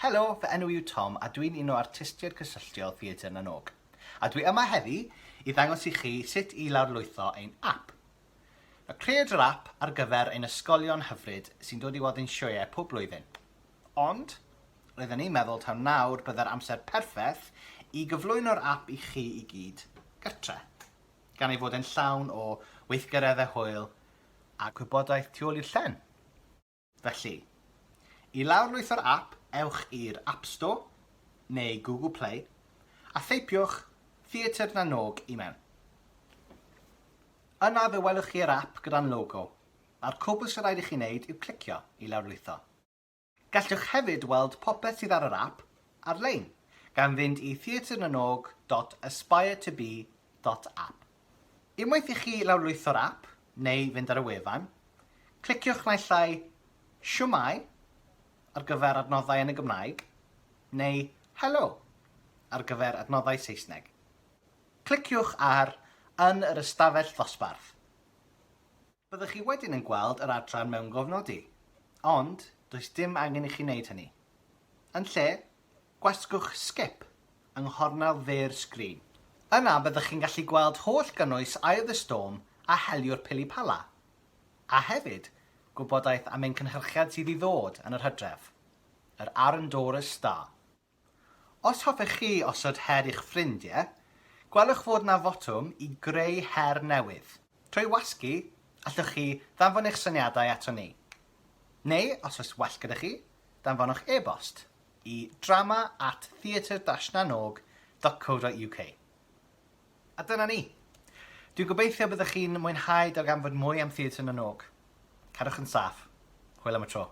Helo, fy enw yw Tom a dwi'n un o artistiaid cysylltiol Theatr Nanog. A dwi yma heddi i ddangos i chi sut i lawrlwytho ein app. Creuwyd yr app ar gyfer ein ysgolion hyfryd sy'n dod i weld ein sioeau pob blwyddyn. Ond, roedden ni'n meddwl taw nawr byddai'r amser perffaith i gyflwyno'r app i chi i gyd gytre, gan ei fod yn llawn o weithgareddau hwyl a gwybodaeth tu ôl i'r llen. Felly, i lawrlwytho'r app, ewch i'r App Store neu Google Play a theipiwch Theatr Nanog i mewn. Yna fe welwch chi'r app gyda'n logo, a'r cwbl sy'n rhaid i chi wneud yw clicio i lawrlwytho. Gallwch hefyd weld popeth sydd ar yr app ar-lein, gan fynd i theatrenanog.aspiretobe.app. Unwaith i chi lawrlwytho'r app, neu fynd ar y wefan, cliciwch naill ai Siwmai ar gyfer adnoddau yn y Gymraeg, neu Helo ar gyfer adnoddau Saesneg. Cliciwch ar Yn yr ystafell ddosbarth. Byddwch chi wedyn yn gweld yr adran mewn gofnodi, ond does dim angen i chi wneud hynny. Yn lle, gwasgwch Skip yng nghornel dde'r sgrin. Yna byddwch chi'n gallu gweld holl gynnwys Eye of the Storm a Heliwr Pilipala, a hefyd gwybodaeth am ein cynhyrchiad sydd i ddod yn yr Hydref, yr Arendorus Star. Os hoffech chi osod her i'ch ffrindiau, gwelwch fod na fotwm i greu her newydd. Trwy wasgu, allwch chi ddanfon eich syniadau ato ni. Neu, os oes well gyda chi, danfonwch e-bost i drama@theatr-nanog.co.uk. A dyna ni. Dwi'n gobeithio byddwch chi'n mwynhau darganfod mwy am Theatr Nanog. Cadwch yn saff. Hwyl am y tro.